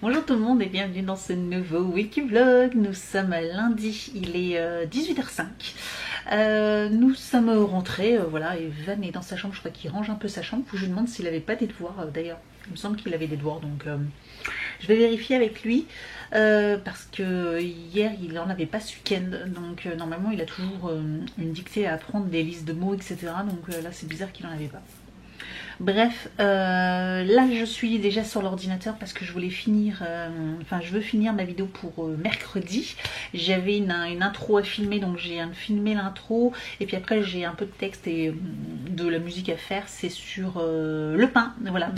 Bonjour tout le monde et bienvenue dans ce nouveau Wikivlog. Nous sommes lundi, il est 18h05. Nous sommes rentrés, voilà, et Van est dans sa chambre, je crois qu'il range un peu sa chambre. Je lui demande s'il n'avait pas des devoirs, d'ailleurs. Il me semble qu'il avait des devoirs, donc je vais vérifier avec lui. Parce que hier il n'en avait pas ce week-end, donc normalement il a toujours une dictée à apprendre, des listes de mots, etc. Donc là c'est bizarre qu'il n'en avait pas. Bref, là je suis déjà sur l'ordinateur parce que je voulais finir, je veux finir ma vidéo pour mercredi. J'avais une intro à filmer, donc j'ai filmé l'intro et puis après j'ai un peu de texte et de la musique à faire. C'est sur le pain, voilà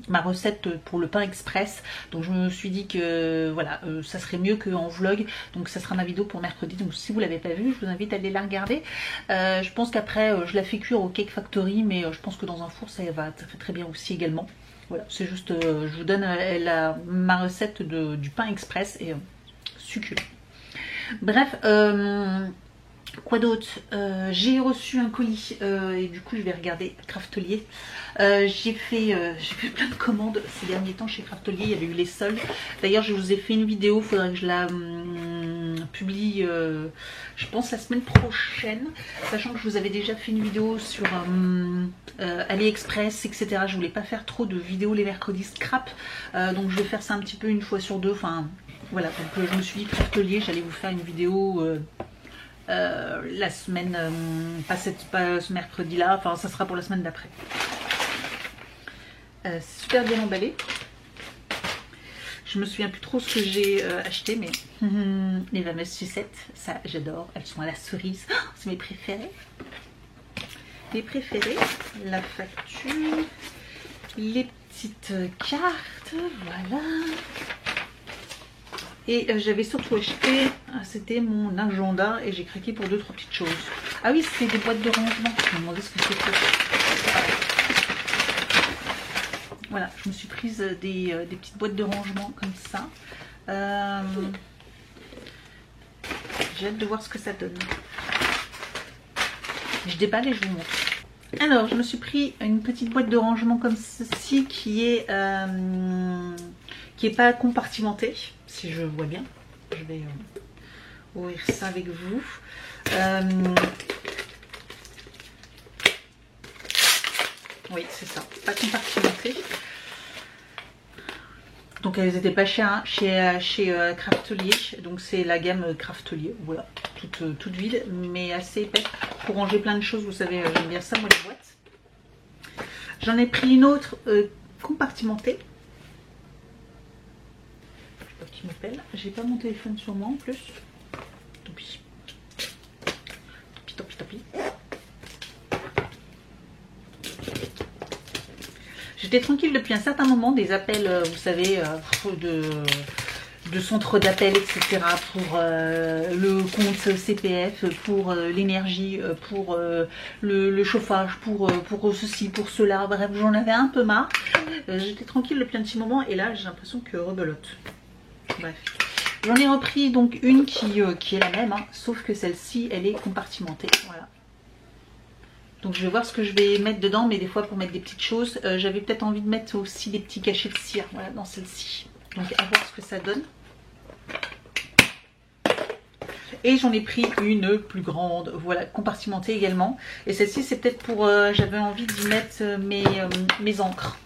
ma recette pour le pain express. Donc je me suis dit que voilà, ça serait mieux qu'en vlog, donc ça sera ma vidéo pour mercredi. Donc si vous l'avez pas vue, je vous invite à aller la regarder. Je pense qu'après je la fais cuire au Cake Factory, mais je pense que dans un four ça va très bien aussi également. Voilà, c'est juste, je vous donne ma recette du pain express et succulent. Bref, quoi d'autre, j'ai reçu un colis et du coup je vais regarder Craftelier. J'ai fait plein de commandes ces derniers temps chez Craftelier, il y avait eu les soldes. D'ailleurs je vous ai fait une vidéo, il faudrait que je la publie je pense la semaine prochaine, sachant que je vous avais déjà fait une vidéo sur AliExpress, etc. Je voulais pas faire trop de vidéos les mercredis scrap, donc je vais faire ça un petit peu une fois sur deux. Enfin voilà, donc je me suis dit Craftelier, j'allais vous faire une vidéo la semaine, pas ce mercredi là, enfin ça sera pour la semaine d'après. C'est super bien emballé. Je me souviens plus trop ce que j'ai acheté, mais les fameuses sucettes, ça j'adore. Elles sont à la cerise, oh, c'est mes préférées. Mes préférées, la facture, les petites cartes, voilà. Et j'avais surtout acheté, c'était mon agenda et j'ai craqué pour 2-3 petites choses. Ah oui, c'est des boîtes de rangement. Je me demandais ce que c'était. Voilà, je me suis prise des petites boîtes de rangement comme ça. J'ai hâte de voir ce que ça donne. Je déballe et je vous montre. Alors, je me suis pris une petite boîte de rangement comme ceci qui est pas compartimentée, si je vois bien. Je vais ouvrir ça avec vous. Oui, c'est ça, pas compartimenté. Donc elles étaient pas chères hein, chez Craftelier. Donc c'est la gamme Craftelier, voilà, toute vide, mais assez épaisse pour ranger plein de choses. Vous savez, j'aime bien ça moi les boîtes. J'en ai pris une autre compartimentée. Je sais pas qui m'appelle. J'ai pas mon téléphone sur moi en plus. Tant pis. Tant pis. J'étais tranquille depuis un certain moment, des appels, vous savez, de centre d'appel, etc. pour le compte CPF, pour l'énergie, pour le chauffage, pour ceci, pour cela. Bref, j'en avais un peu marre. J'étais tranquille depuis un petit moment et là j'ai l'impression que rebelote. Bref. J'en ai repris donc une qui est la même, hein, sauf que celle-ci, elle est compartimentée. Voilà. Donc je vais voir ce que je vais mettre dedans, mais des fois pour mettre des petites choses, j'avais peut-être envie de mettre aussi des petits cachets de cire, voilà, dans celle-ci. Donc à voir ce que ça donne. Et j'en ai pris une plus grande, voilà, compartimentée également. Et celle-ci c'est peut-être pour, j'avais envie d'y mettre mes encres.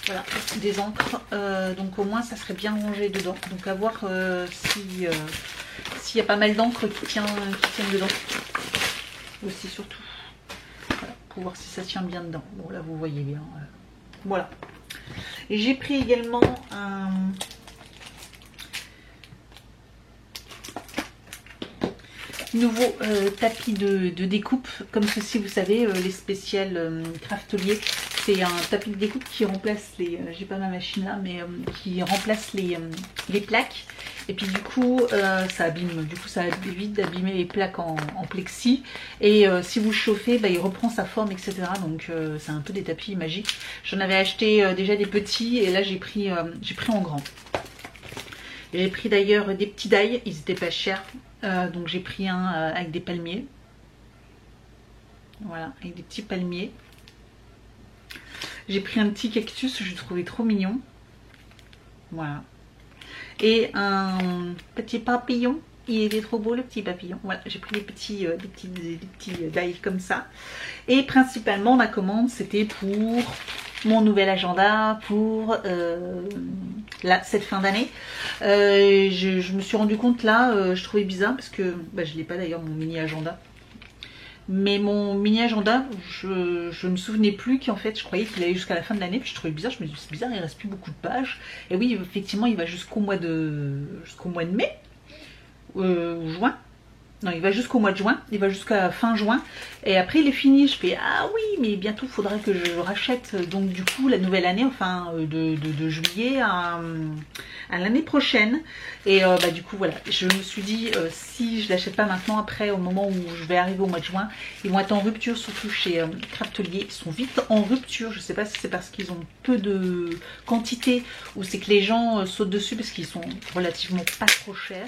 Voilà, des encres, donc au moins ça serait bien rangé dedans. Donc à voir s'il y a pas mal d'encre qui tiennent dedans. Aussi surtout. Pour voir si ça tient bien dedans. Bon là vous voyez bien. Voilà. Et j'ai pris également un nouveau tapis de découpe. Comme ceci, vous savez, les spéciales Craftelier. C'est un tapis de découpe qui remplace les... j'ai pas ma machine là, mais qui remplace les plaques. Et puis du coup, ça abîme. Du coup, ça évite d'abîmer les plaques en plexi. Et si vous chauffez, bah, il reprend sa forme, etc. Donc c'est un peu des tapis magiques. J'en avais acheté déjà des petits et là j'ai pris en grand. J'ai pris d'ailleurs des petits die, ils étaient pas chers. Donc j'ai pris un avec des palmiers. Voilà, avec des petits palmiers. J'ai pris un petit cactus, je le trouvais trop mignon. Voilà. Et un petit papillon. Il était trop beau le petit papillon. Voilà, j'ai pris des petits dies comme ça. Et principalement ma commande c'était pour mon nouvel agenda pour cette fin d'année. Je me suis rendu compte là, je trouvais bizarre parce que je l'ai pas d'ailleurs mon mini agenda. Mais mon mini agenda, je me souvenais plus qu'en fait je croyais qu'il allait jusqu'à la fin de l'année. Puis je trouvais bizarre, je me dis c'est bizarre, il reste plus beaucoup de pages. Et oui, effectivement, il va jusqu'au mois de mai. Juin. Non, il va jusqu'au mois de juin, il va jusqu'à fin juin, et après il est fini. Je fais ah oui, mais bientôt il faudra que je rachète donc du coup la nouvelle année, enfin de juillet à l'année prochaine. Et du coup voilà, je me suis dit si je l'achète pas maintenant, après au moment où je vais arriver au mois de juin, ils vont être en rupture, surtout chez Craftelier, ils sont vite en rupture. Je sais pas si c'est parce qu'ils ont peu de quantité ou c'est que les gens sautent dessus parce qu'ils sont relativement pas trop chers.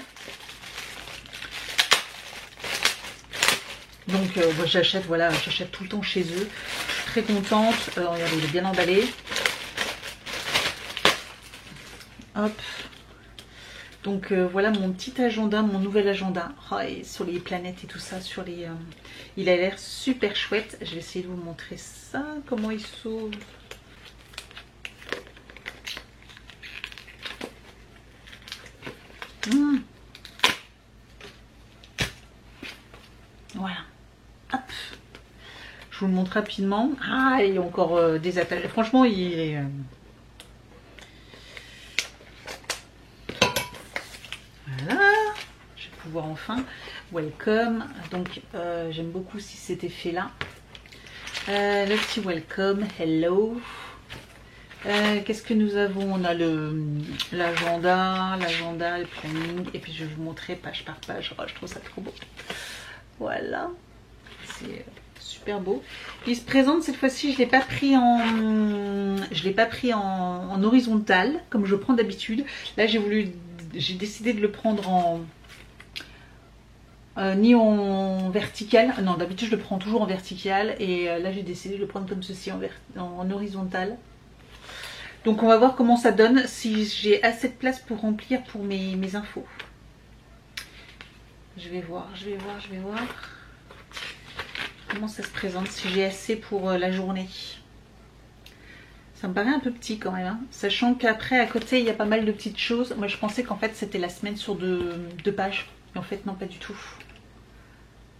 Donc j'achète tout le temps chez eux. Je suis très contente. Regardez, il est bien emballé. Hop. Donc voilà mon petit agenda, mon nouvel agenda. Oh, et sur les planètes et tout ça, sur les. Il a l'air super chouette. Je vais essayer de vous montrer ça. Comment il s'ouvre. Voilà. Hop. Je vous le montre rapidement. Ah, il y a encore des attaches. Franchement, il est... Voilà. Je vais pouvoir enfin... Welcome. Donc, j'aime beaucoup si cet effet-là. Le petit welcome. Hello. Qu'est-ce que nous avons? On a l'agenda, le planning. Et puis, je vais vous montrer page par page. Oh, je trouve ça trop beau. Voilà. C'est... super beau. Il se présente cette fois-ci, je l'ai pas pris en horizontal comme je prends d'habitude. Là j'ai décidé de le prendre ni en vertical. Non, d'habitude je le prends toujours en vertical et là j'ai décidé de le prendre comme ceci en horizontal. Donc on va voir comment ça donne, si j'ai assez de place pour remplir pour mes infos. Je vais voir. Comment ça se présente, si j'ai assez pour la journée. Ça me paraît un peu petit quand même, hein. Sachant qu'après à côté il y a pas mal de petites choses. Moi je pensais qu'en fait c'était la semaine sur deux pages. Mais en fait non, pas du tout.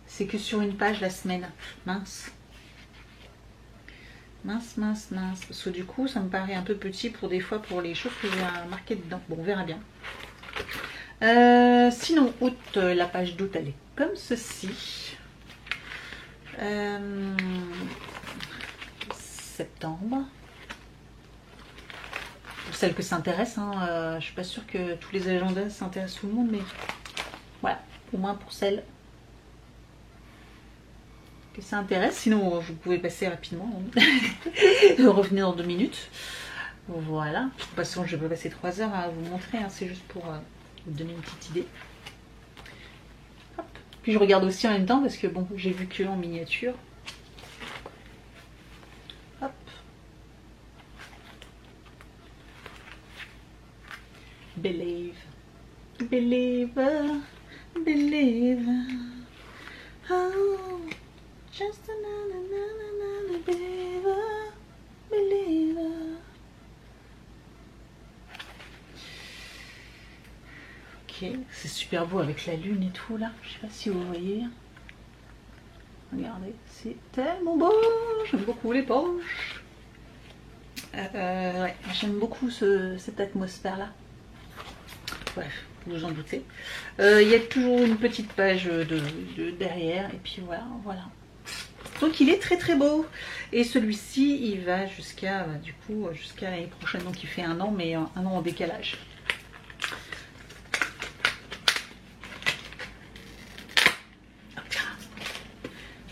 C'est que sur une page la semaine. Mince. Parce que du coup ça me paraît un peu petit pour des fois pour les choses que j'ai marquées dedans. Bon, on verra bien. Sinon août, la page d'août elle est comme ceci. Septembre. Pour celles que ça intéresse, hein, je suis pas sûre que tous les agendas s'intéressent tout le monde, mais voilà, au moins pour celles que ça intéresse. Sinon, vous pouvez passer rapidement, revenir dans 2 minutes. Voilà. De toute façon, je vais passer 3 heures à vous montrer, hein, c'est juste pour vous donner une petite idée. Puis je regarde aussi en même temps parce que bon, j'ai vu que en miniature. Hop. Believe. Oh, just another believer. Ok, c'est super beau avec la lune et tout là. Je sais pas si vous voyez. Regardez, c'est tellement beau. J'aime beaucoup les poches. Ouais, j'aime beaucoup cette atmosphère là. Bref, vous en doutez. Il y a toujours une petite page de derrière et puis voilà. Donc il est très très beau. Et celui-ci, il va jusqu'à jusqu'à l'année prochaine. Donc il fait 1 an, mais 1 an en décalage.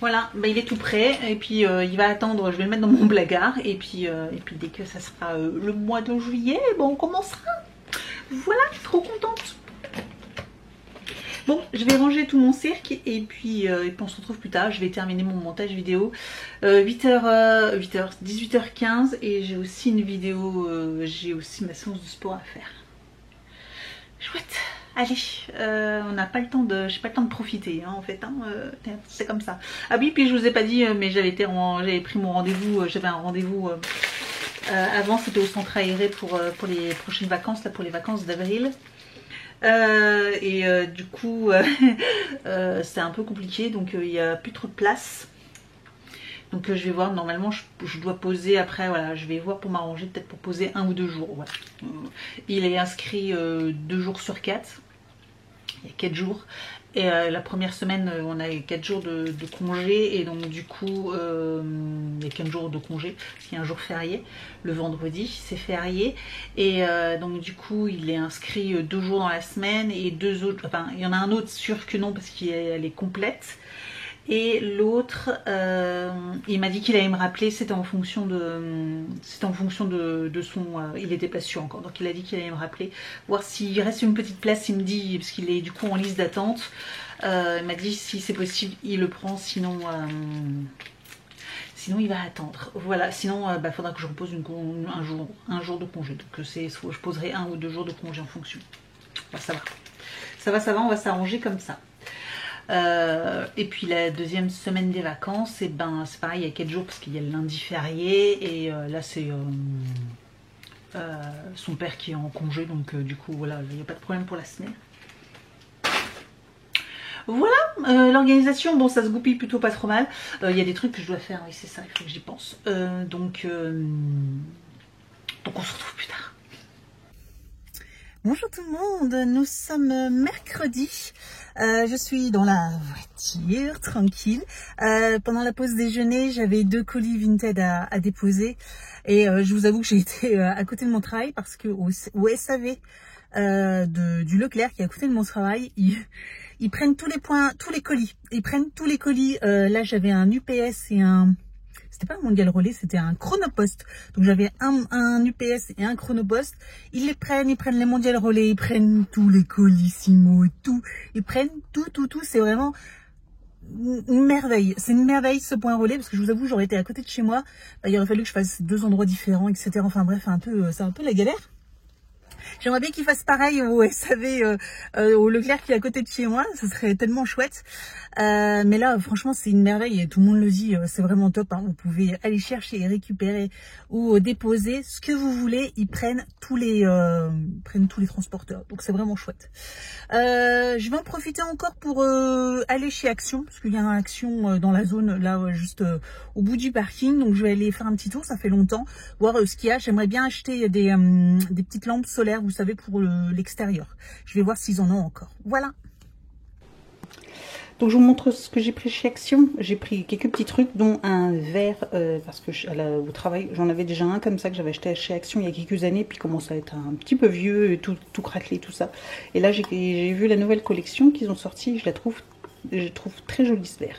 Voilà, il est tout prêt et puis il va attendre, je vais le mettre dans mon placard et puis dès que ça sera le mois de juillet, on commencera. Voilà, trop contente. Bon, je vais ranger tout mon cirque et puis on se retrouve plus tard. Je vais terminer mon montage vidéo 18h15 et j'ai aussi une vidéo, j'ai aussi ma séance de sport à faire. Chouette. Allez, on n'a pas le temps de, j'ai pas le temps de profiter hein, en fait, hein, c'est comme ça. Ah oui, puis je vous ai pas dit, mais j'avais pris mon rendez-vous, j'avais un rendez-vous avant, c'était au centre aéré pour les prochaines vacances, là pour les vacances d'avril. Du coup, c'est un peu compliqué, donc il n'y a plus trop de place. Donc je vais voir, normalement je dois poser après, voilà, je vais voir pour m'arranger, peut-être pour poser 1 ou 2 jours. Voilà. Il est inscrit 2 jours sur 4, il y a 4 jours. Et la première semaine, on a 4 jours de congé, et donc du coup, il y a 15 jours de congé, parce qu'il y a un jour férié, le vendredi, c'est férié. Et donc du coup, il est inscrit 2 jours dans la semaine, et 2 autres, enfin, il y en a un autre sûr que non, parce qu'elle est complète. Et l'autre, il m'a dit qu'il allait me rappeler, c'était en fonction de son, il était pas sûr encore, donc il a dit qu'il allait me rappeler, voir s'il reste une petite place, il me dit, parce qu'il est du coup en liste d'attente, il m'a dit si c'est possible, il le prend, sinon il va attendre. Voilà, sinon il faudra que je repose un jour de congé, donc je poserai 1 ou 2 jours de congé en fonction. Enfin, ça va, on va s'arranger comme ça. Et puis la deuxième semaine des vacances, c'est pareil, il y a 4 jours parce qu'il y a le lundi férié, et là c'est son père qui est en congé, donc du coup voilà, il n'y a pas de problème pour la semaine. Voilà, l'organisation, bon ça se goupille plutôt pas trop mal. Il y a des trucs que je dois faire, oui c'est ça, il faut que j'y pense. Donc on se retrouve plus tard. Bonjour tout le monde, nous sommes mercredi, je suis dans la voiture, tranquille. Pendant la pause déjeuner, j'avais 2 colis Vinted à déposer, et je vous avoue que j'ai été à côté de mon travail, parce que au SAV du Leclerc, qui est à côté de mon travail, ils prennent tous les colis. Ils prennent tous les colis. Là, j'avais un UPS et un... C'était pas un Mondial Relais, c'était un Chronopost. Donc j'avais un UPS et un Chronopost. Ils prennent les Mondial Relais, ils prennent tous les Colissimo, tout. Ils prennent tout. C'est vraiment une merveille. C'est une merveille ce point relais, parce que je vous avoue, j'aurais été à côté de chez moi. Il aurait fallu que je fasse 2 endroits différents, etc. Enfin bref, c'est un peu la galère. J'aimerais bien qu'ils fassent pareil au SAV, au Leclerc qui est à côté de chez moi, ce serait tellement chouette. Mais là, franchement, c'est une merveille, et tout le monde le dit, c'est vraiment top. Hein. Vous pouvez aller chercher et récupérer ou déposer ce que vous voulez. Ils prennent tous les transporteurs, donc c'est vraiment chouette. Je vais en profiter encore pour aller chez Action, parce qu'il y a un Action dans la zone, là, juste au bout du parking. Donc je vais aller faire un petit tour, ça fait longtemps, voir ce qu'il y a. J'aimerais bien acheter des petites lampes solaires, vous savez, pour l'extérieur. Je vais voir s'ils en ont encore. Voilà. Donc je vous montre ce que j'ai pris chez Action. J'ai pris quelques petits trucs, dont un verre, parce que au travail, j'en avais déjà un comme ça que j'avais acheté chez Action il y a quelques années, puis commence à être un petit peu vieux, tout craquelé, tout ça. Et là j'ai vu la nouvelle collection qu'ils ont sortie, je trouve très joli ce verre.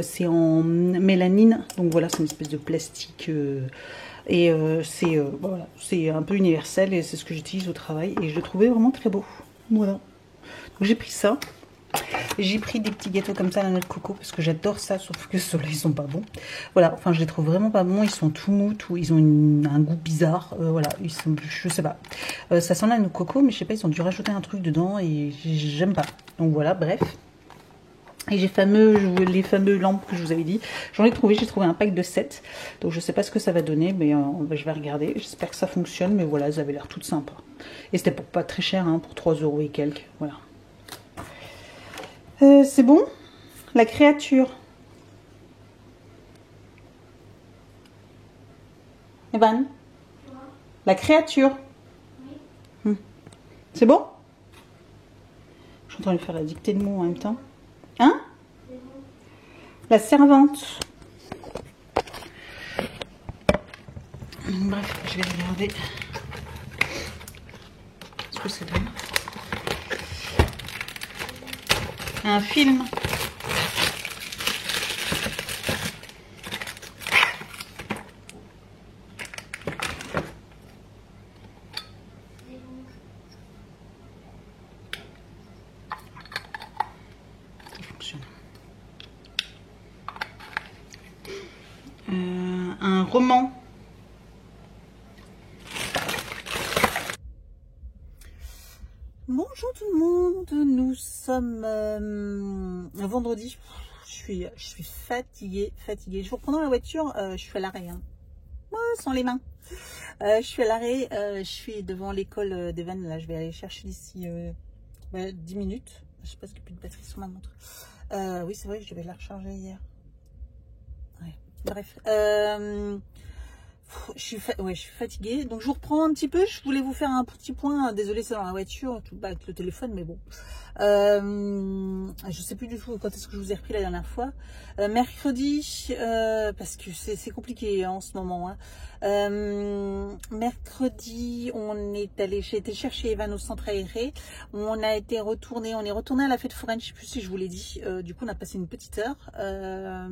C'est en mélanine, donc voilà, c'est une espèce de plastique. Voilà, c'est un peu universel, et c'est ce que j'utilise au travail, et je le trouvais vraiment très beau. Voilà. Donc j'ai pris ça. J'ai pris des petits gâteaux comme ça à la noix de coco, parce que j'adore ça, sauf que ceux-là ils sont pas bons. Voilà, enfin je les trouve vraiment pas bons, ils sont tout mous, ils ont un goût bizarre. Voilà, je sais pas. Ça sent la noix de coco, mais je sais pas, ils ont dû rajouter un truc dedans et j'aime pas. Donc voilà, bref. Et j'ai les fameux lampes que je vous avais dit. J'ai trouvé un pack de 7. Donc je sais pas ce que ça va donner, mais je vais regarder. J'espère que ça fonctionne, mais voilà, elles avaient l'air toutes sympas. Et c'était pour pas très cher, hein, pour 3 € et quelques. Voilà. C'est bon? La créature. Evan? La créature. Oui. C'est bon? Je suis en train de faire la dictée de mots en même temps. Hein? La servante. Bref, je vais regarder ce que c'est. Un film. Ça fonctionne. Un roman. Bonjour tout le monde, nous sommes vendredi. Je suis fatiguée. Je vous reprends dans la voiture, je suis à l'arrêt, hein. Ouais, sans les mains. Je suis à l'arrêt, je suis devant l'école d'Evan. Là, je vais aller chercher d'ici 10 minutes. Je sais pas ce qu'il y a plus de batterie sur ma montre. Oui, c'est vrai, je devais la recharger hier. Ouais. Bref. Je suis fatiguée, donc je vous reprends un petit peu. Je voulais vous faire un petit point. Désolée, c'est dans la voiture, tout bas avec le téléphone, mais bon. Je sais plus du tout quand est-ce que je vous ai repris la dernière fois. Mercredi, parce que c'est compliqué hein, en ce moment. Hein. Mercredi, j'ai été chercher Evan au centre aéré. On est retourné à la fête foraine. Je sais plus si je vous l'ai dit. Du coup, on a passé une petite heure. Là,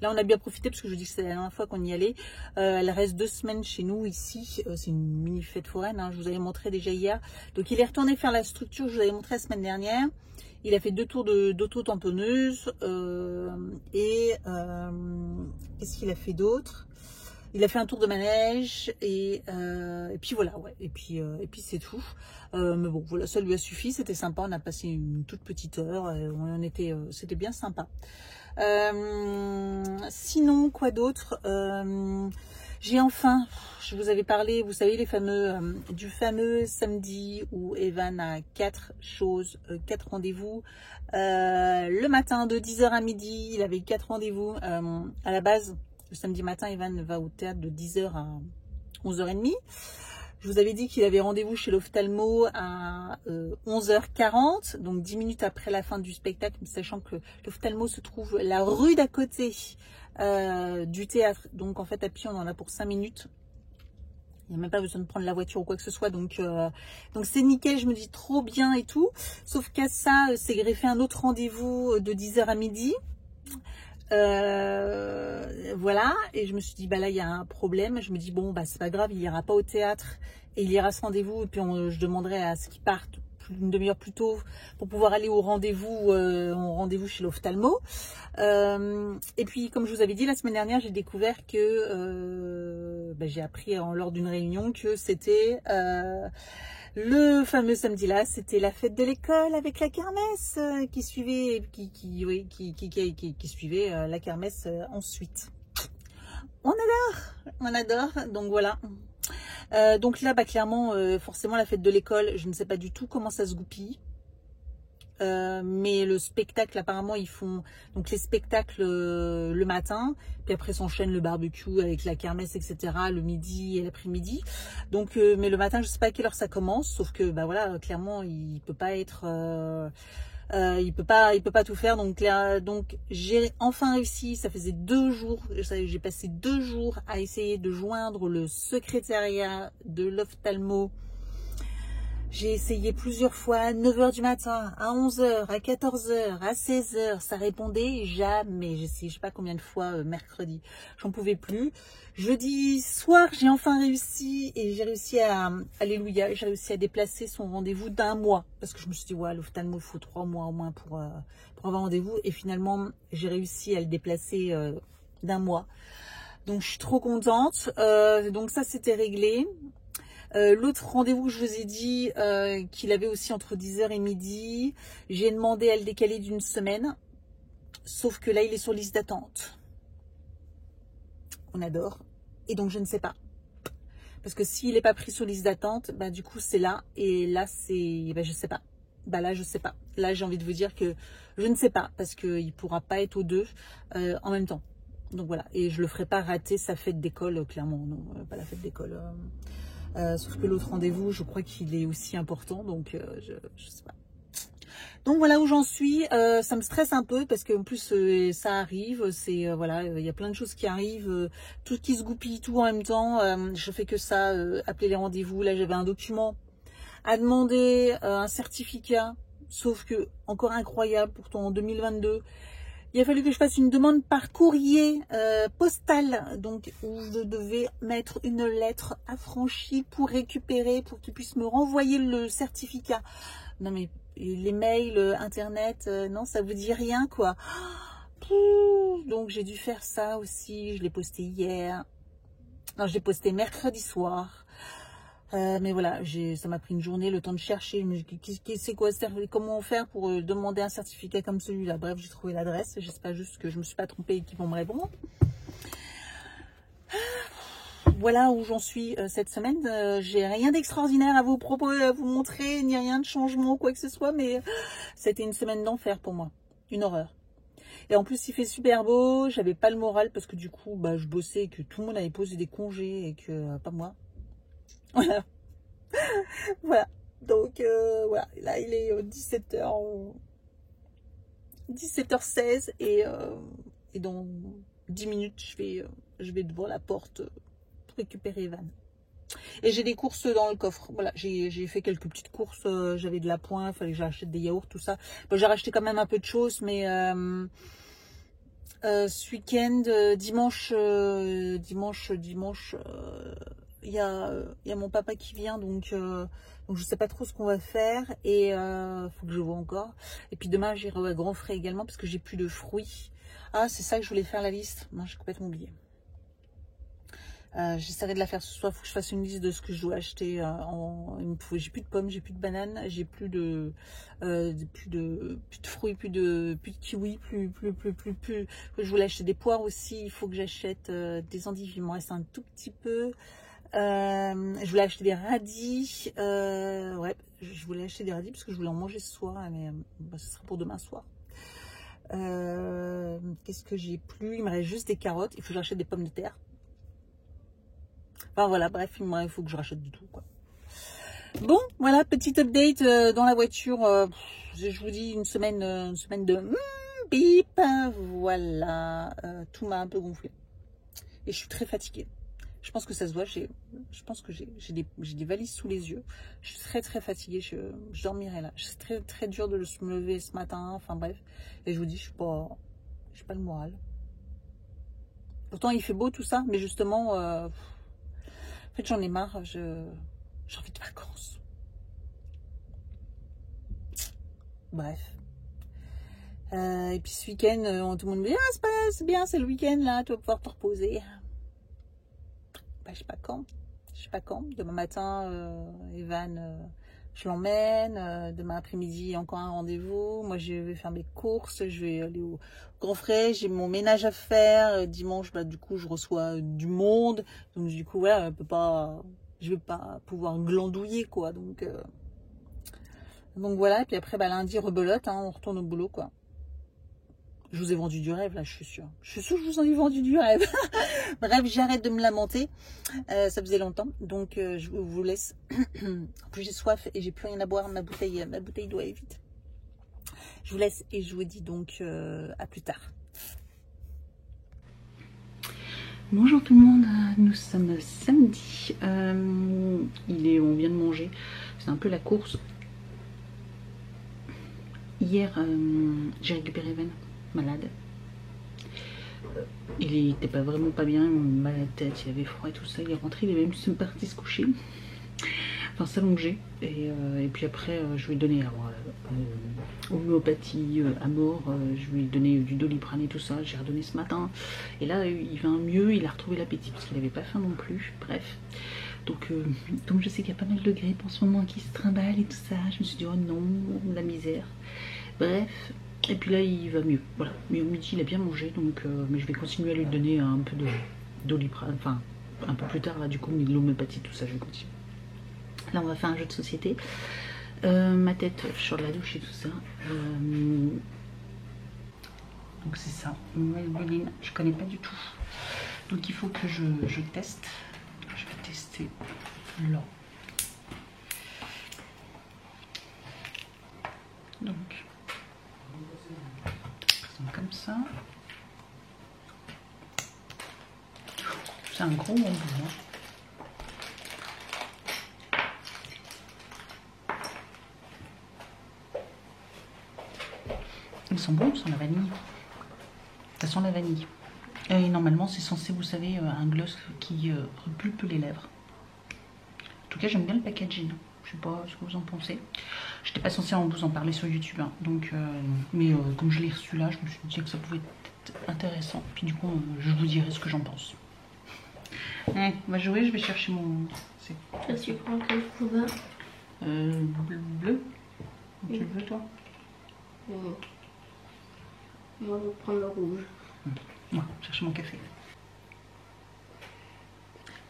on a bien profité parce que je vous dis que c'est la dernière fois qu'on y allait. Elle reste 2 semaines chez nous ici. C'est une mini fête foraine. Hein, je vous avais montré déjà hier. Donc, il est retourné faire la structure que je vous avais montré la semaine dernière. Il a fait 2 tours d'auto-tamponneuse qu'est-ce qu'il a fait d'autre? Il a fait un tour de manège et puis voilà, ouais. Et puis c'est tout. Mais bon, voilà, ça lui a suffi. C'était sympa. On a passé une toute petite heure. C'était bien sympa. Sinon, quoi d'autre? J'ai enfin, je vous avais parlé, vous savez, du fameux samedi où Evan a 4 rendez-vous. Le matin de 10h à midi, il avait 4 rendez-vous. À la base, le samedi matin, Evan va au théâtre de 10h à 11h30. Je vous avais dit qu'il avait rendez-vous chez l'ophtalmo à 11h40, donc 10 minutes après la fin du spectacle, sachant que l'ophtalmo se trouve la rue d'à côté du théâtre. Donc en fait à pied on en a pour 5 minutes. Il n'y a même pas besoin de prendre la voiture ou quoi que ce soit. Donc c'est nickel, je me dis trop bien et tout. Sauf qu'à ça, c'est greffé un autre rendez-vous de 10h à midi. Voilà, et je me suis dit bah là il y a un problème. Je me dis bon bah c'est pas grave, il ira pas au théâtre et il ira à ce rendez-vous et puis je demanderai à ce qu'il parte une demi-heure plus tôt pour pouvoir aller au rendez-vous chez l'ophtalmo. Et puis comme je vous avais dit la semaine dernière, j'ai découvert que j'ai appris lors d'une réunion que c'était le fameux samedi-là, c'était la fête de l'école avec la kermesse qui suivait la kermesse ensuite. On adore. Donc voilà. Donc là, clairement, forcément, la fête de l'école, je ne sais pas du tout comment ça se goupille. Mais le spectacle, apparemment, ils font donc les spectacles le matin, puis après s'enchaîne le barbecue avec la kermesse, etc. le midi et l'après-midi. Donc, mais le matin, je sais pas à quelle heure ça commence, sauf que bah voilà, clairement, il peut pas être, il peut pas tout faire. Donc j'ai enfin réussi. Ça faisait 2 jours, j'ai passé 2 jours à essayer de joindre le secrétariat de l'ophtalmo. J'ai essayé plusieurs fois, à 9h du matin, à 11h, à 14h, à 16h, ça répondait jamais. J'ai essayé je sais pas combien de fois mercredi, j'en pouvais plus. Jeudi soir, j'ai enfin réussi et j'ai réussi alléluia, j'ai réussi à déplacer son rendez-vous d'1 mois. Parce que je me suis dit, ouais, l'ophtalmo, il faut 3 mois au moins pour avoir rendez-vous. Et finalement, j'ai réussi à le déplacer d'1 mois. Donc, je suis trop contente. Donc, ça, c'était réglé. L'autre rendez-vous que je vous ai dit qu'il avait aussi entre 10h et midi, j'ai demandé à le décaler d'1 semaine, sauf que là il est sur liste d'attente. On adore. Et donc je ne sais pas. Parce que s'il n'est pas pris sur liste d'attente, bah du coup c'est là. Et là c'est, je sais pas. Bah là je sais pas. Là j'ai envie de vous dire que je ne sais pas. Parce qu'il ne pourra pas être aux 2 en même temps. Donc voilà. Et je le ferai pas rater sa fête d'école, clairement. Non, pas la fête d'école. Sauf que l'autre rendez-vous, je crois qu'il est aussi important, donc je sais pas. Donc voilà où j'en suis. Ça me stresse un peu parce qu'en plus ça arrive. C'est voilà, il y a plein de choses qui arrivent, tout qui se goupille tout en même temps. Je fais que ça, appeler les rendez-vous. Là j'avais un document à demander, un certificat. Sauf que encore incroyable, pourtant en 2022. Il a fallu que je fasse une demande par courrier postal, donc où je devais mettre une lettre affranchie pour récupérer, pour qu'ils puissent me renvoyer le certificat. Non mais les mails, internet, non ça vous dit rien quoi. Donc j'ai dû faire ça aussi, je l'ai posté hier. Non, je l'ai posté mercredi soir. Mais voilà, ça m'a pris une journée, le temps de chercher. Mais c'est quoi, comment faire pour demander un certificat comme celui-là? Bref, j'ai trouvé l'adresse. J'espère juste que je me suis pas trompée et qu'ils vont me répondre. Voilà où j'en suis cette semaine. J'ai rien d'extraordinaire à vous proposer, à vous montrer, ni rien de changement ou quoi que ce soit. Mais c'était une semaine d'enfer pour moi. Une horreur. Et en plus, il fait super beau. J'avais pas le moral parce que du coup, bah, je bossais et que tout le monde avait posé des congés et que pas moi. Voilà. Voilà. Donc, voilà. Là, il est 17h16 et dans 10 minutes, je vais devant la porte pour récupérer Evan. Et j'ai des courses dans le coffre. Voilà, j'ai fait quelques petites courses. J'avais de la pointe, il fallait que j'achète des yaourts, tout ça. Bon, j'ai racheté quand même un peu de choses, mais ce week-end, dimanche, il y a mon papa qui vient, donc je sais pas trop ce qu'on va faire et faut que je vois encore. Et puis demain, j'irai à Grand Frais également parce que j'ai plus de fruits. Ah, c'est ça que je voulais faire la liste. Non, j'ai complètement oublié. J'essaierai de la faire ce soir. Il faut que je fasse une liste de ce que je dois acheter. J'ai plus de pommes, j'ai plus de bananes, j'ai plus de fruits, plus de kiwis, plus. Je voulais acheter des poires aussi. Il faut que j'achète des endives. Il m'en reste un tout petit peu. Je voulais acheter des radis. Ouais, je voulais acheter des radis parce que je voulais en manger ce soir, mais bah, ce sera pour demain soir. Qu'est-ce que j'ai plus? Il me reste juste des carottes. Il faut que j'achète des pommes de terre. Enfin voilà, bref, il faut que je rachète du tout, quoi. Bon, voilà, petite update dans la voiture. Je vous dis une semaine de bip. Voilà, tout m'a un peu gonflé. Et je suis très fatiguée. Je pense que ça se voit. Je pense que j'ai des valises sous les yeux. Je suis très très fatiguée. Je dormirai là. C'est très très dur de me lever ce matin. Enfin bref. Et je vous dis, je suis pas le moral. Pourtant, il fait beau tout ça, mais justement. En fait, j'en ai marre, j'ai envie de vacances. Bref. Et puis ce week-end, tout le monde me dit « Ah, c'est bien, c'est le week-end là, tu vas pouvoir te reposer. » Bah, je sais pas quand. Je sais pas quand. Demain matin, Evan, je l'emmène. Demain après-midi, encore un rendez-vous. Moi, je vais faire mes courses. Je vais aller au Grand Frais. J'ai mon ménage à faire. Dimanche, bah, du coup, je reçois du monde. Donc, du coup, ouais, je vais pas pouvoir glandouiller, quoi. Donc voilà. Et puis après, bah, lundi, rebelote. Hein, on retourne au boulot, quoi. Je vous ai vendu du rêve, là, je suis sûre. Je suis sûre que je vous en ai vendu du rêve. Bref, j'arrête de me lamenter. Ça faisait longtemps. Donc, je vous laisse. En plus, j'ai soif et j'ai plus rien à boire. Ma bouteille doit aller vite. Je vous laisse et je vous dis donc à plus tard. Bonjour tout le monde. Nous sommes samedi. On vient de manger. C'est un peu la course. Hier, j'ai récupéré Evan. Malade. Il était pas vraiment pas bien, mal à la tête, il avait froid et tout ça. Il est rentré, il est même parti se coucher, enfin s'allonger. Et puis après, je lui ai donné homéopathie à mort. Je lui ai donné du Doliprane et tout ça. J'ai redonné ce matin. Et là, il va mieux. Il a retrouvé l'appétit parce qu'il n'avait pas faim non plus. Bref. Donc je sais qu'il y a pas mal de grippe en ce moment qui se trimballe et tout ça. Je me suis dit, oh non, la misère. Bref. Et puis là, il va mieux. Voilà. Mais au midi, il a bien mangé. Donc, mais je vais continuer à lui donner un peu de Doliprane. Enfin, un peu plus tard, là, du coup, de l'homéopathie, tout ça, je vais continuer. Là, on va faire un jeu de société. Ma tête sur la douche et tout ça. Donc, c'est ça. Maybelline, je connais pas du tout. Donc, il faut que je teste. Je vais tester là. Donc, comme ça. C'est un gros bonbon. Ils sont bons, sans la vanille. Ça sent la vanille. Et normalement, c'est censé, vous savez, un gloss qui repulpe les lèvres. En tout cas, j'aime bien le packaging. Je sais pas ce que vous en pensez. Je n'étais pas censée vous en parler sur YouTube. Hein. Donc, mais comme je l'ai reçu là, je me suis dit que ça pouvait être intéressant. Puis du coup, je vous dirai ce que j'en pense. Ouais, on va jouer, je vais chercher mon C'est Toi, tu prends quelle couleur? bleu. Tu le veux, toi? Moi, je vais prendre le rouge. Moi, chercher mon café.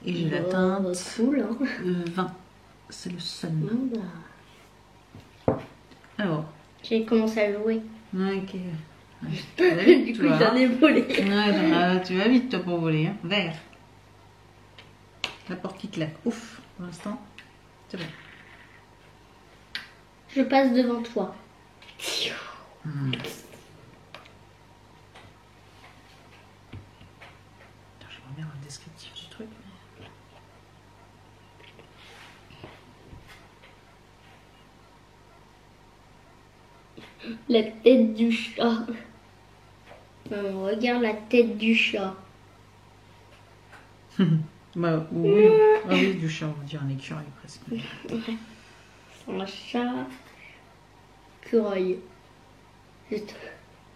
Et j'ai la Bah, teinte cool, hein. 20. C'est le sun. Bah, Alors. j'ai commencé à jouer. Ok. Du coup, j'en ai volé. Ouais, tu vas vite, toi, pour voler. Hein. Vert. La porte qui claque. Ouf, pour l'instant, c'est bon. Je passe devant toi. Hmm. J'aimerais bien un descriptif du truc. La tête du chat. Regarde la tête du chat. Bah oui, ah oui, du chat, on va dire un écureuil presque. Un chat. Écureuil. Juste,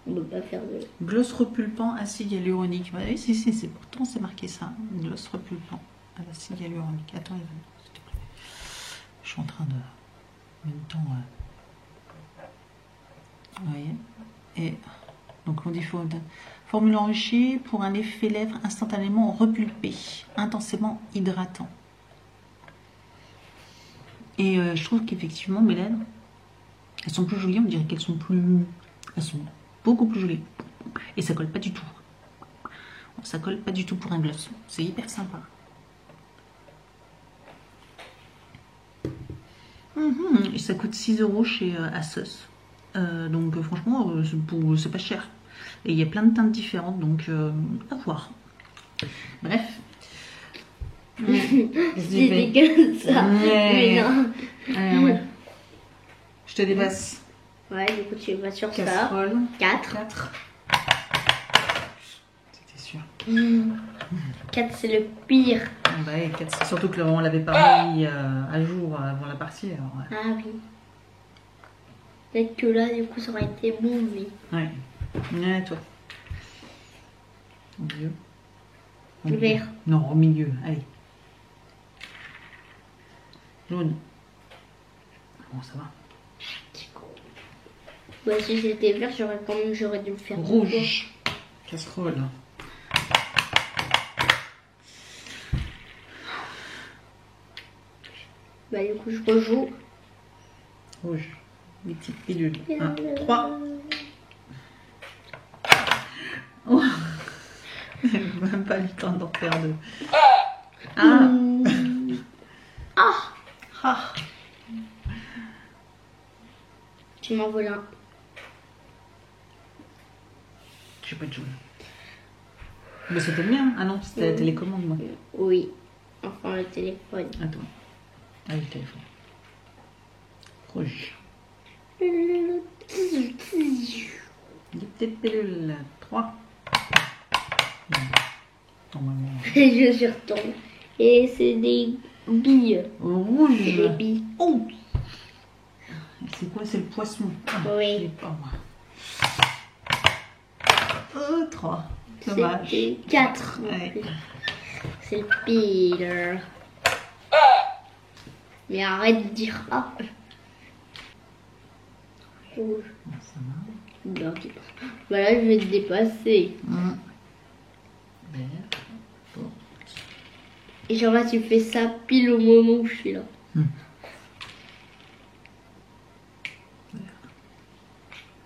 on ne peut pas faire de... Gloss repulpant, acide hyaluronique. Bah, oui, si, pourtant c'est marqué ça. Gloss repulpant à l'acide hyaluronique. Attends, Evan, s'il te plaît. Je suis en train de... En même temps... Vous voyez. Et donc on dit formule enrichie pour un effet lèvres instantanément repulpé, intensément hydratant. Et je trouve qu'effectivement mes lèvres, elles sont plus jolies, on dirait qu'elles sont plus... Elles sont beaucoup plus jolies. Et ça colle pas du tout. Ça colle pas du tout pour un gloss. C'est hyper sympa. Et ça coûte 6 € chez Asos. Donc franchement, c'est pas cher. Et il y a plein de teintes différentes, donc à voir. Bref. C'était comme ça. Mais non. Ouais. Je te dépasse. Ouais, du coup, tu vas sur Casserole. ça. 4. 4. C'était sûr. 4, c'est le pire. Bah, 4, surtout que on l'avait pas mis à jour avant la partie. Alors, ouais. Ah oui. Peut-être que là, du coup, ça aurait été bon, oui. Ouais. Ouais, toi. Au milieu. Le vert. Non, au milieu. Allez. Jaune. Bon, ça va. Ouais, si c'était vert, j'aurais dû le faire. Rouge. Casserole. Bah, du coup, je rejoue. Rouge. Des petites pilules. 1, 3. Oh. Même pas le temps d'en faire deux. Ah. Ah. Tu m'en voles un. J'ai pas de jaune. Mais c'était le mien. Ah non, c'était la télécommande, moi. Oui. Enfin, le téléphone. Attends. Ah oui, le téléphone. Rouge. Des petites pilules. 3. Normalement. Je suis retombée. Et c'est des billes. Rouge. Des billes. Oh. C'est quoi? C'est le poisson. Ah, Oui. je sais pas, moi. 3. Dommage. C'était 4. Ouais. C'est le pire. Mais arrête de dire ah. Rouge. Ça va. Bien. Voilà, je vais te dépasser. Vert. Bon. Et genre là, tu fais ça pile au moment où je suis là.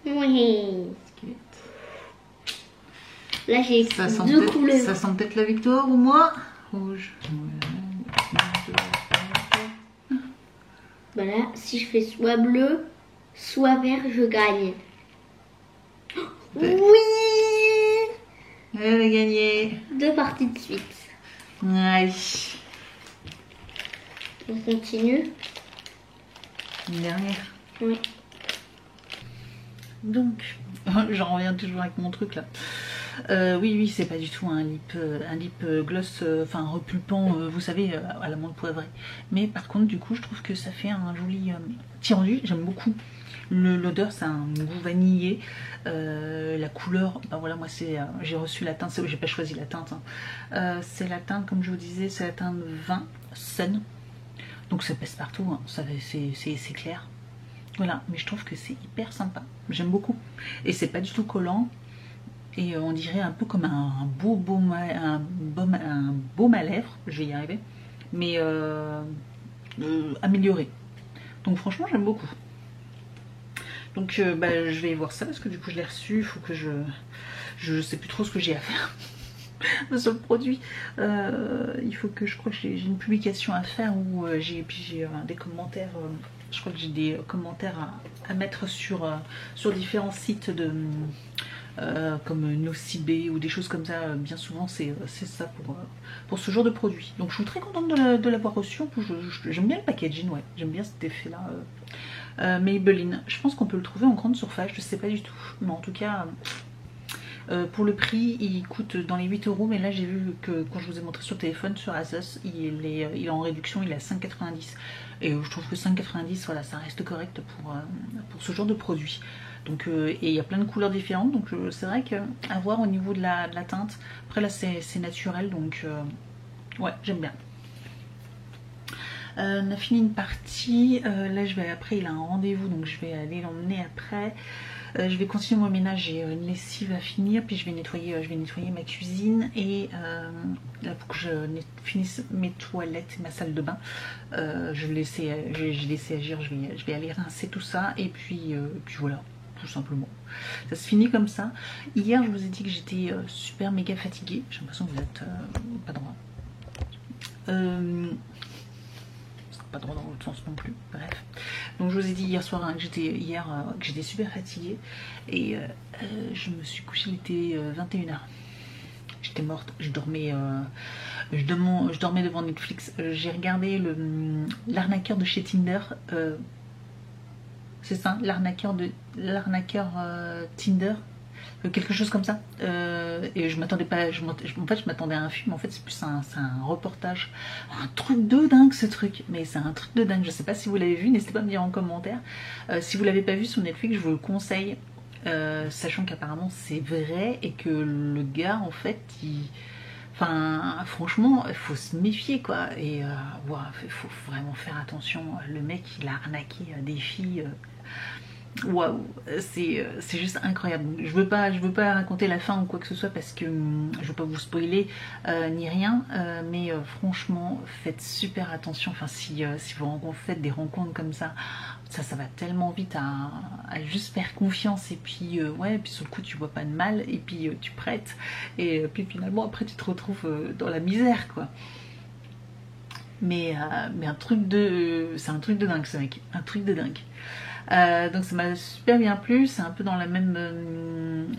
Oui. Là, j'ai deux couleurs. Ça sent peut-être la victoire ou moi? Rouge. Voilà, si je fais soit bleu, soit vert, je gagne. Vert. Oui! Elle a gagné. 2 parties de suite. Aïe. On continue. Une dernière. Oui. Donc, j'en reviens toujours avec mon truc là. Oui, c'est pas du tout un lip gloss, enfin repulpant, vous savez, à l'amande poivrée. Mais par contre, du coup, je trouve que ça fait un joli petit rendu. J'aime beaucoup. L'odeur, c'est un goût vanillé. La couleur, ben voilà, moi c'est, j'ai reçu la teinte, j'ai pas choisi la teinte. Hein. C'est la teinte, comme je vous disais, c'est la teinte 20 Sun. Donc ça pèse partout, hein. C'est clair. Voilà, mais je trouve que c'est hyper sympa. J'aime beaucoup. Et c'est pas du tout collant. Et on dirait un peu comme un baume à lèvres. Je vais y arriver. Mais amélioré. Donc franchement, j'aime beaucoup. Donc je vais voir ça parce que du coup je l'ai reçu. Il faut que je sais plus trop ce que j'ai à faire sur le produit. Il faut que je crois que j'ai une publication à faire où j'ai des commentaires. Je crois que j'ai des commentaires à mettre sur différents sites de comme Nocibé ou des choses comme ça. Bien souvent c'est ça pour ce genre de produit. Donc je suis très contente de l'avoir reçu. En plus j'aime bien le packaging, ouais. J'aime bien cet effet là. Maybelline, je pense qu'on peut le trouver en grande surface, je sais pas du tout. Mais en tout cas, pour le prix, il coûte dans les 8 €. Mais là j'ai vu que quand je vous ai montré sur le téléphone, sur Asos, il est en réduction, il est à 5,90. Et je trouve que 5,90, voilà, ça reste correct pour ce genre de produit. Donc, et il y a plein de couleurs différentes, donc c'est vrai qu'à voir au niveau de la teinte. Après là c'est naturel, donc ouais, j'aime bien. On a fini une partie, là après il a un rendez-vous, donc je vais aller l'emmener après. Je vais continuer mon ménage, j'ai une lessive à finir, puis je vais nettoyer ma cuisine, et là pour que je finisse mes toilettes et ma salle de bain, j'ai laissé agir, je vais aller rincer tout ça, et puis voilà, tout simplement. Ça se finit comme ça. Hier je vous ai dit que j'étais super méga fatiguée, j'ai l'impression que vous êtes pas droit. Pas droit dans l'autre sens non plus, bref. Donc je vous ai dit hier soir que j'étais super fatiguée, et je me suis couchée, il était 21 h. J'étais morte, je dormais devant Netflix. J'ai regardé l'arnaqueur de chez Tinder. C'est ça, l'arnaqueur Tinder, quelque chose comme ça. Et je m'attendais pas, en fait je m'attendais à un film, en fait c'est plus un reportage. Un truc de dingue ce truc, mais c'est un truc de dingue. Je sais pas si vous l'avez vu, n'hésitez pas à me dire en commentaire. Si vous l'avez pas vu sur Netflix, je vous le conseille, sachant qu'apparemment c'est vrai, et que le gars en fait enfin franchement il faut se méfier quoi, et il faut vraiment faire attention. Le mec il a arnaqué des filles. Waouh, c'est juste incroyable. Je veux pas raconter la fin ou quoi que ce soit, parce que je veux pas vous spoiler ni rien, mais franchement faites super attention. Enfin si vous faites des rencontres comme ça va tellement vite à juste faire confiance, et puis ouais, et puis sur le coup tu vois pas de mal, et puis tu prêtes, et puis finalement après tu te retrouves dans la misère quoi. Mais c'est un truc de dingue ce mec, un truc de dingue. Donc ça m'a super bien plu, c'est un peu dans la même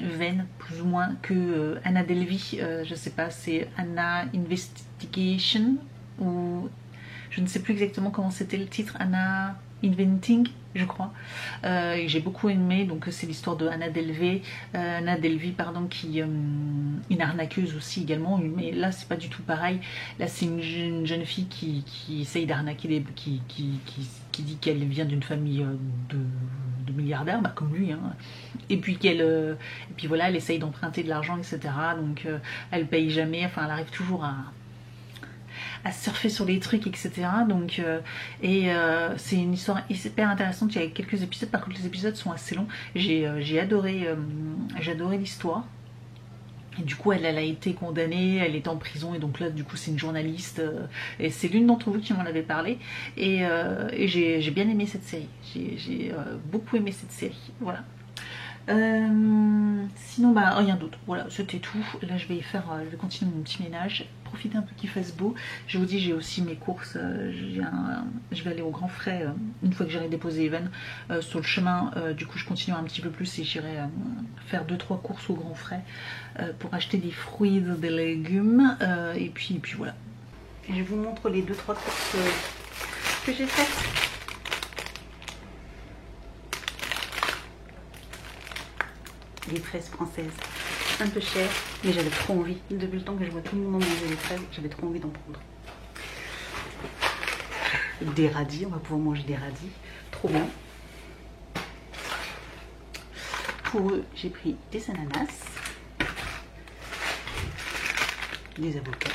veine plus ou moins que Anna Delvey, je sais pas, c'est Anna Investigation, ou je ne sais plus exactement comment c'était le titre, Anna Inventing je crois. J'ai beaucoup aimé, donc c'est l'histoire de Anna Delvey, qui une arnaqueuse aussi également, mais là c'est pas du tout pareil. Là c'est une jeune fille qui essaye d'arnaquer, qui dit qu'elle vient d'une famille de milliardaires, bah, comme lui, hein. Et puis voilà, elle essaye d'emprunter de l'argent, etc. Donc elle paye jamais, enfin elle arrive toujours à surfer sur les trucs, etc. Donc c'est une histoire hyper intéressante. Il y a quelques épisodes, par contre les épisodes sont assez longs. J'ai adoré l'histoire. Et du coup elle a été condamnée, elle est en prison, et donc là du coup c'est une journaliste, et c'est l'une d'entre vous qui m'en avait parlé, et j'ai bien aimé cette série, j'ai beaucoup aimé cette série, voilà. Sinon bah rien d'autre, voilà, c'était tout. Là je vais continuer mon petit ménage, profiter un peu qu'il fasse beau. Je vous dis, j'ai aussi mes courses, je vais aller au Grand Frais une fois que j'aurai déposé Evan sur le chemin. Du coup je continue un petit peu plus, et j'irai faire 2-3 courses au Grand Frais pour acheter des fruits et des légumes, et puis voilà. Et je vous montre les 2-3 courses que j'ai faites. Les fraises françaises, un peu chères, mais j'avais trop envie. Depuis le temps que je vois tout le monde manger les fraises, j'avais trop envie d'en prendre. Des radis, on va pouvoir manger des radis, trop bien. Pour eux, j'ai pris des ananas, des avocats,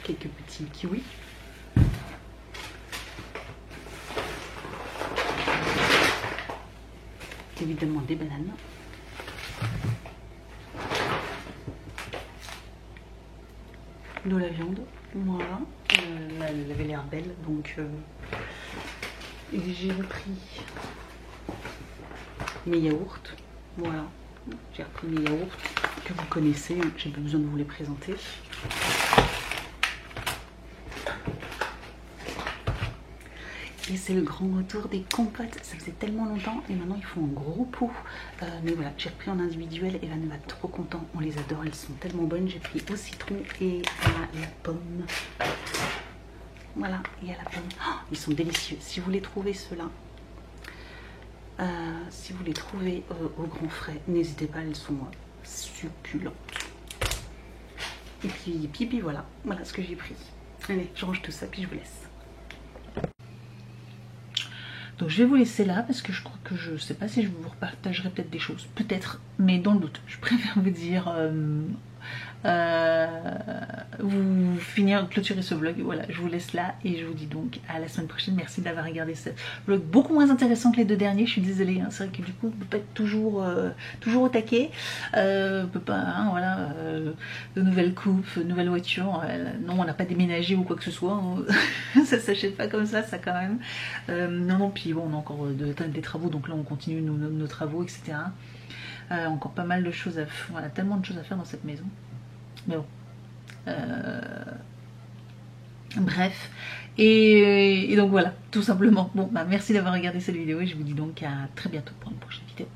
quelques petits kiwis. Évidemment des bananes. De la viande, voilà. Elle avait l'air belle, donc j'ai repris mes yaourts. Voilà, j'ai repris mes yaourts que vous connaissez, j'ai pas besoin de vous les présenter. Et c'est le grand retour des compotes, ça faisait tellement longtemps et maintenant ils font un gros pot. Mais voilà, j'ai repris en individuel, Evan va être trop content, on les adore, elles sont tellement bonnes. J'ai pris au citron et à la pomme. Voilà, et à la pomme. Oh, ils sont délicieux. Si vous les trouvez ceux-là, si vous les trouvez au grand frais, n'hésitez pas, elles sont succulentes. Et puis voilà, voilà ce que j'ai pris. Allez, je range tout ça puis je vous laisse. Donc je vais vous laisser là parce que je crois que je sais pas si je vous repartagerai peut-être des choses, peut-être, mais dans le doute, je préfère vous dire, vous finir, clôturer ce vlog. Voilà, je vous laisse là et je vous dis donc à la semaine prochaine. Merci d'avoir regardé ce vlog beaucoup moins intéressant que les deux derniers, je suis désolée, hein. C'est vrai que du coup on peut pas être toujours au taquet, on peut pas, hein, voilà, de nouvelles coupes, nouvelles voitures, non on n'a pas déménagé ou quoi que ce soit, hein. Ça s'achète pas comme ça quand même, non, puis bon on a encore des travaux, donc là on continue nos travaux, etc. Encore pas mal de choses à faire, voilà, tellement de choses à faire dans cette maison. Mais bon, bref, et donc voilà, tout simplement. Bon, bah merci d'avoir regardé cette vidéo et je vous dis donc à très bientôt pour une prochaine vidéo.